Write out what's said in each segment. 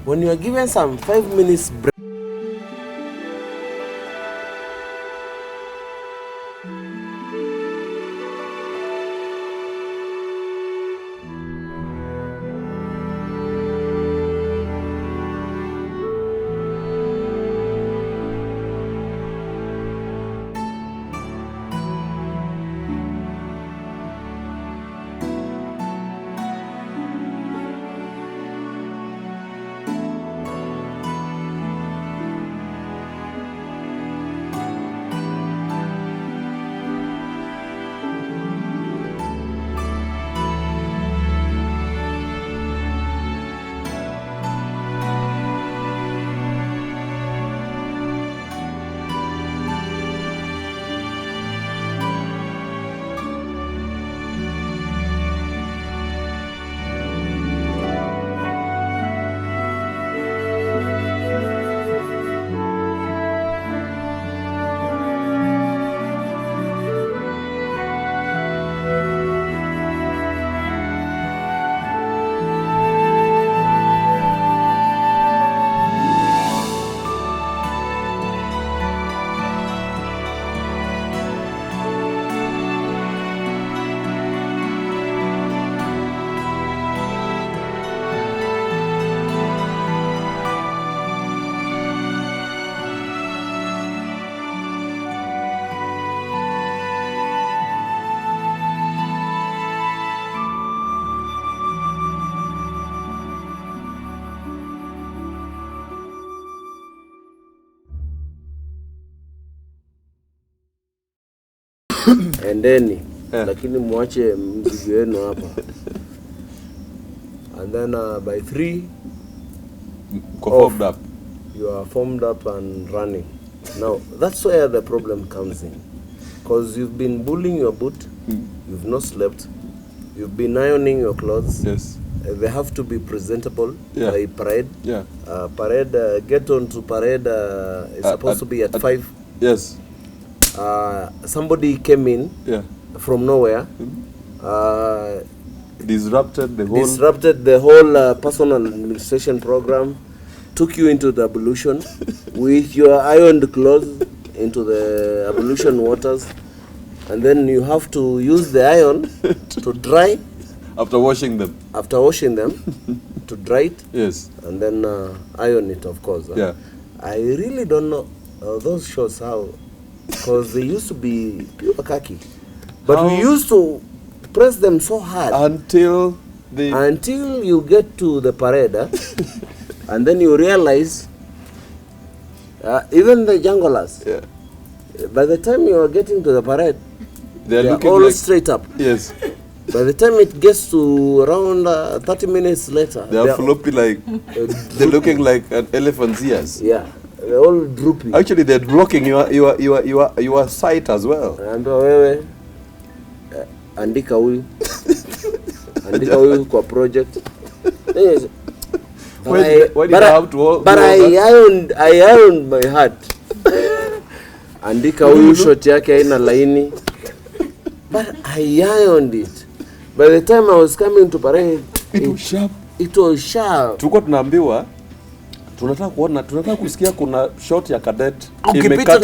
when you are given some 5 minutes break, endeni lakini muache mzigo wenu hapa. And then by 3 formed up. You are formed up and running. Now that's where the problem comes in, because you've been bullying your boot, you've not slept, you've been ironing your clothes. Yes. They have to be presentable by parade. Yeah. Parade, get on to parade is supposed to be at 5. Yes. Somebody came in from nowhere, disrupted the whole personal administration program, took you into the ablution with your ironed clothes into the ablution waters, and then you have to use the iron to dry after washing them to dry it. Yes. And then iron it, of course. Yeah. I really don't know those shorts how, because they used to be pure khaki, but we used to press them so hard until you get to the parade, and then you realize even the junglers, by the time you are getting to the parade, they are all like, straight up. Yes. By the time it gets to around 30 minutes later, they are floppy, like they're looking like an elephant's ears. Yeah, they're all droopy. Actually, they're blocking your sight as well. And wewe andika huyu kwa project. Yes. Why did I have to but I ironed my heart. Andika huyu short yake haina laini. But I ironed it. By the time I was coming to parade, it was sharp. Tulikuwa tunaambiwa tunataka kusikia kuna short ya cadet ukipita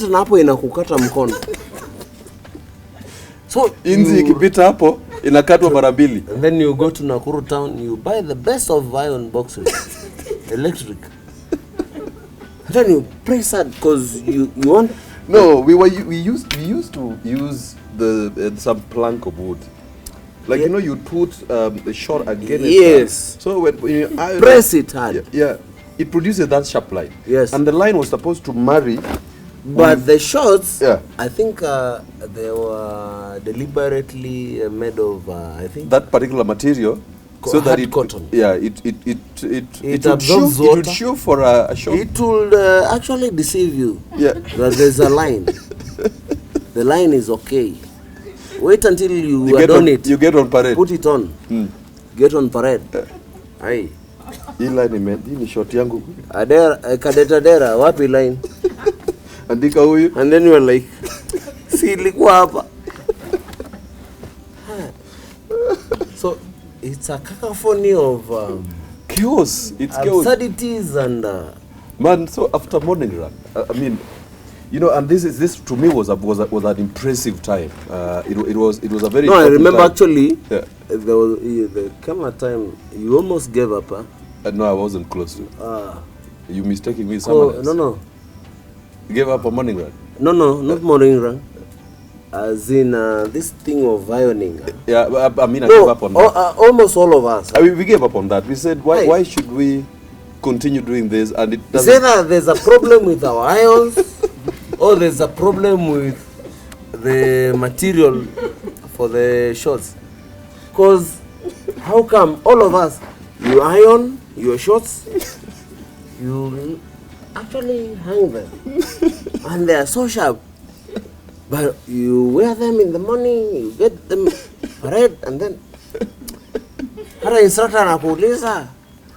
na hapo inakukata mkono. So inzi ikipita hapo inakatwa mara mbili. And then you go to Nakuru town, you buy the best of iron boxes, electric. And then you press it because you want. No, we used to use some plank of wood. Like you put the short against yes. So when you press it hard. Yeah, it produces that sharp line. Yes. And the line was supposed to marry. But the shorts, I think they were deliberately made of I think that particular material, so that it cotton. Yeah, it absorbs water. It would show for a short. It will actually deceive you. Yeah. That there's a line. The line is okay. Wait until you adorn it. You get on parade. Put it on. Get on parade. Aye. Hii line ni short yangu. Kadeta dera wapi line? Andika huyu. And then you are like, si ilikuwa hapa. So it's a cacophony of chaos. It's chaos. Absurdities and Man, so after morning run, I mean, you know, and this to me was an impressive time. It was a very. No, I important remember time. actually. Yeah. There came a time you almost gave up. Huh? No, I wasn't close to it. You mistaking me with Oh, someone else? no. You gave up a morning run. No, not morning run. As in this thing of ironing. Yeah, I mean, I No, gave up on that. almost all of us. I mean, we gave up on that. We said, Hey. why should we continue doing this? And it Is doesn't. either there's a problem with our irons, or there's a problem with the material for the shorts. Because how come all of us, you iron your shorts, you actually hang them, and they are so sharp, but you wear them in the morning, you get them red, and then hata instructor anakuuliza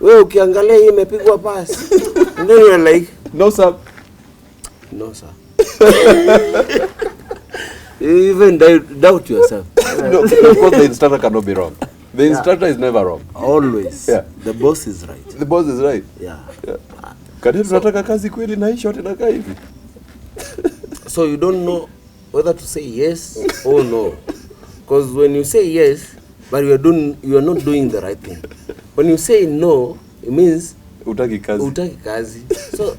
wewe ukiangalia hii imepigwa pass, and then you're like No, sir. no sir. You even doubt yourself. No, of course, the instructor cannot be wrong. The instructor is never wrong. Always. Yeah. The boss is right. The boss is right. Yeah. Kadiri tunataka kazi kweli na hii short inakaa hivi. So you don't know whether to say yes or no. Because when you say yes, but you are not doing the right thing. When you say no, it means Utaki kazi. utaki kazi. So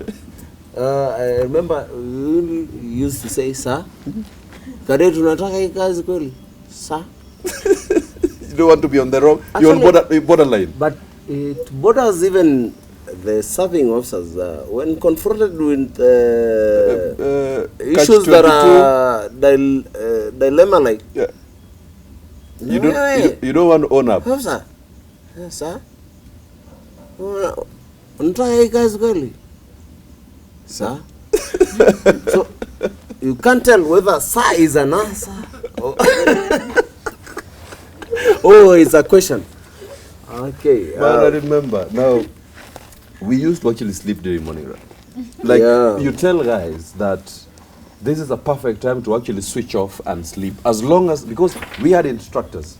I remember we used to say sir, kadiri tunataka hii kazi kweli. Sir. You don't want to be on the wrong. You're on borderline. But it borders even the serving officers when confronted with issues that are dilemma like. Yeah. You don't want to own up. Officer, sir, unataka hii kazi kweli? Sir. So you can't tell whether sir is an answer or it's a question. Okay. Man, I remember. Now, we used to actually sleep during morning run. Like, you tell guys that this is a perfect time to actually switch off and sleep. As long as, because we had instructors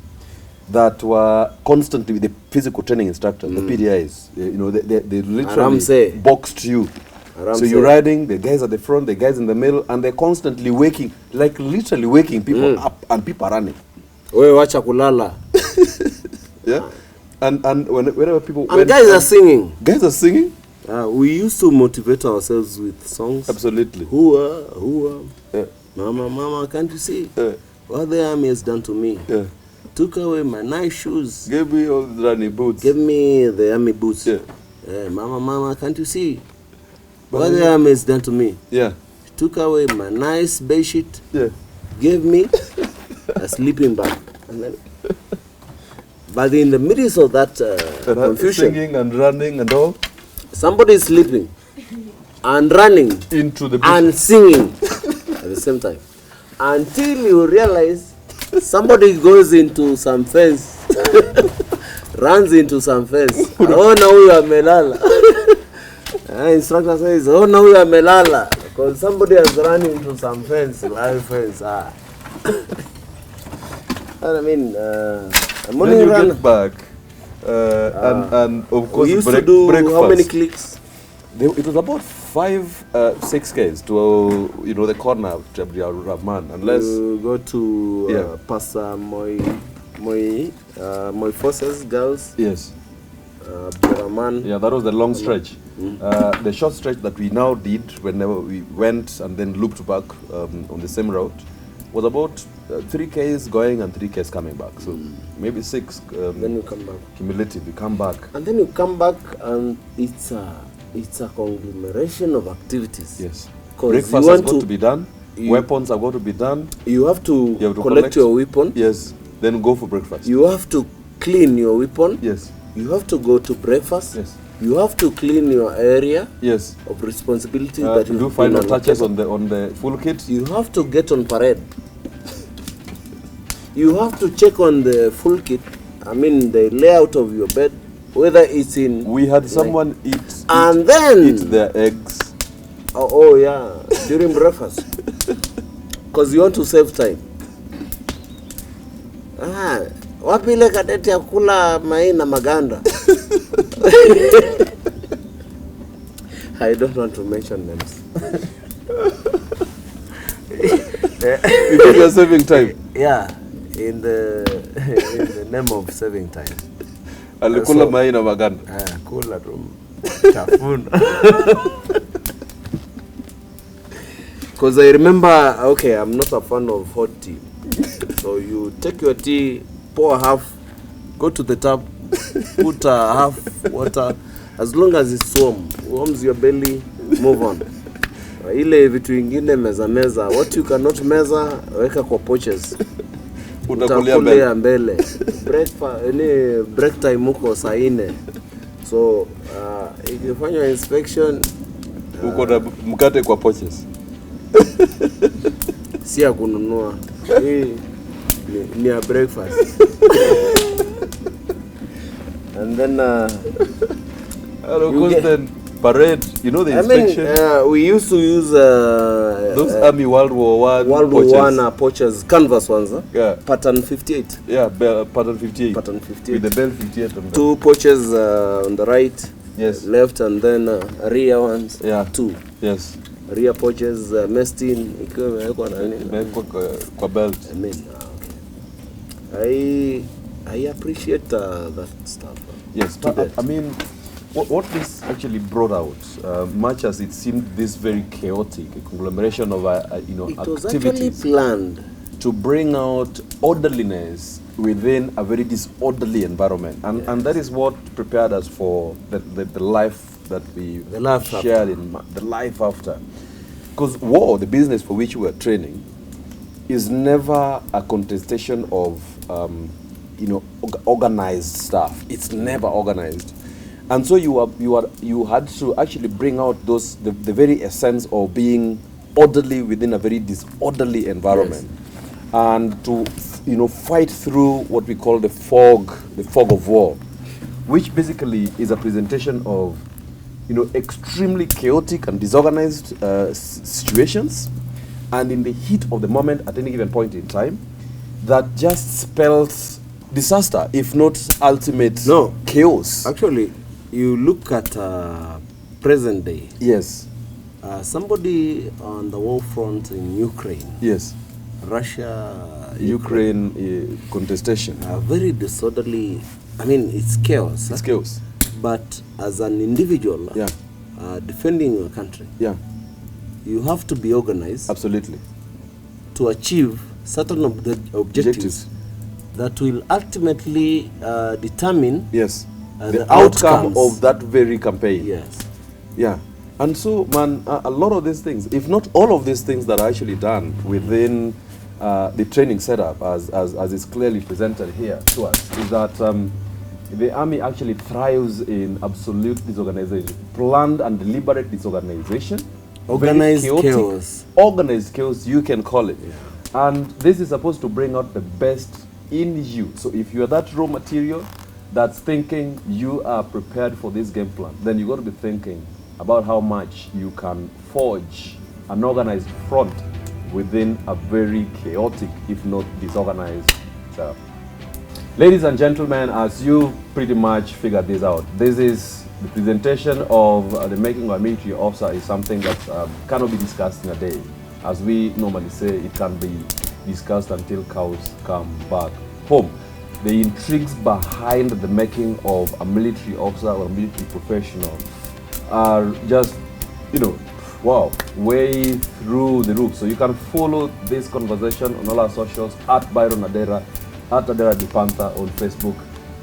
that were constantly with the physical training instructors, the PDIs, you know, they literally boxed you. So you're riding, the guys at the front, the guys in the middle, and they're constantly waking, like literally waking people up, and people are running. Wewe wacha kulala. Yeah. And whenever people... And guys are singing. Guys are singing? We used to motivate ourselves with songs. Absolutely. Hua. Yeah. Mama, can't you see? Yeah. What the army has done to me? Yeah. Took away my nice shoes. Give me all the running boots. Give me the army boots. Yeah. Mama, can't you see? What the army has done to me? Yeah. Took away my nice bed sheet. Yeah. Gave me a sleeping bag. And then, but in the midst of that confusion, singing and running and all, somebody is sleeping and running into the and singing at the same time, until you realize somebody goes into some fence, runs into some fence. Oh, now you are melala. Instructor says, oh, now you are melala, because somebody has run into some fence, live fence. I mean, morning then you run. get back, and of course We used to do breakfast. how many clicks? It was about 5-6 Ks to the corner of Abdul Rahman, unless Go to Pastor Moi Forces girls. yes. Rahman. Yeah, that was the long stretch. The short stretch that we now did whenever we went and then looped back on the same route was about 3 Ks going and 3 Ks coming back. So maybe 6. Then you come back. Cumulative, you come back. And then you come back, and it's a conglomeration of activities. Yes. 'Cause Breakfast you has want got to be done. Weapons are going to be done. You have to You have to collect your weapon. Yes. Then go for breakfast. You have to clean your weapon. Yes. You have to go to breakfast. Yes. You have to clean your area Yes. of responsibility. To do final touches on the full kit. You have to get on parade. You have to check on the full kit. I mean, the layout of your bed, whether it's in. We had someone eat their eggs. Oh yeah, during breakfast, because you want to save time. Wapi ile kadeti ya kula mai na maganda? I don't want to mention names. Because you're saving time. Yeah, in the name of saving time. Alikula mai na maganda. Kula tu chafuna. Because I remember, okay, I'm not a fan of hot tea. So you take your tea, pour half, go to the tap, put half water. As long as it's warms your belly, move on. Ile vitu ingine meza. What you cannot meza, weka kwa pouches. Utakulia mbele. Break time uko saa 4. So, ikifanywa inspection, uko na mkate kwa pouches. Si ya kununua. Hii ni a breakfast. And then then parade, you know the inspection. I mean, we used to use those Army World War I pouches, canvas ones, yeah, pattern 58. Yeah, pattern 58. Pattern 58. With the bell 58 on 2 pouches on the right, yes, left, and then rear ones. Yeah, 2. Yes. Rear pouches, mestin ikiwa imewekwa na nini? Kwa belt. I mean, okay. I appreciate that stuff. Yes, I mean, what this actually brought out, much as it seemed this very chaotic, a conglomeration of it was activities actually planned to bring out orderliness within a very disorderly environment, and yes, and that is what prepared us for the life that we shared in the life after. Because war, the business for which we are training, is never a contestation of organized stuff. It's never organized, and so you had to actually bring out the very essence of being orderly within a very disorderly environment, yes, and to fight through what we call the fog of war, which basically is a presentation of extremely chaotic and disorganized situations, and in the heat of the moment at any given point in time, that just spells disaster, if not ultimate chaos. Actually, you look at present day. Yes. Somebody on the war front in Ukraine. Yes. Russia, Ukraine contestation. Very disorderly. I mean, it's chaos. It's chaos. But as an individual, yeah, defending your country, yeah, you have to be organized. Absolutely. To achieve certain objectives that will ultimately determine, yes, the outcome of that very campaign. Yes. Yeah. And so, man, a lot of these things, if not all of these things that are actually done within the training setup, as is clearly presented here to us, is that the army actually thrives in absolute disorganization, planned and deliberate disorganization, organized chaotic, chaos. Organized chaos, you can call it. Yeah. And this is supposed to bring out the best in you. So if you are that raw material that's thinking you are prepared for this game plan, then you got to be thinking about how much you can forge an organized front within a very chaotic, if not disorganized setup. Ladies and gentlemen, as you pretty much figured this out, this is the presentation of the making of a military officer is something that cannot be discussed in a day. As we normally say, it can be discussed until cows come back home. The intrigues behind the making of a military officer or a military professional are just, wow, way through the roof. So you can follow this conversation on all our socials at Byron Adera, at Adera the Panther on Facebook.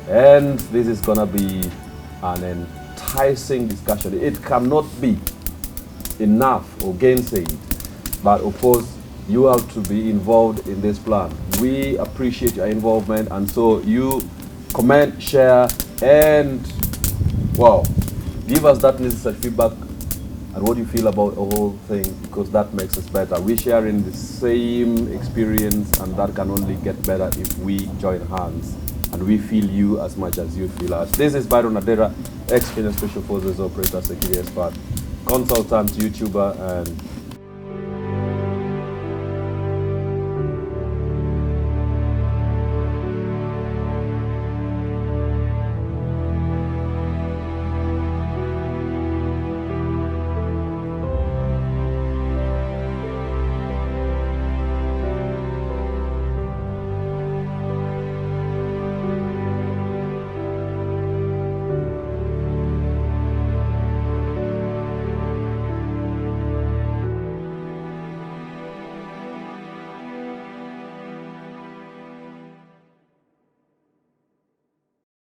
And this is going to be an enticing discussion. It cannot be enough or gainsaid. But of course, you have to be involved in this plan. We appreciate your involvement. And so you comment, share, and wow, give us that necessary feedback and what you feel about the whole thing, because that makes us better. We share in the same experience, and that can only get better if we join hands and we feel you as much as you feel us. This is Byron Adera, ex-Kenya Special Forces Operator, Security Expert, consultant, YouTuber, and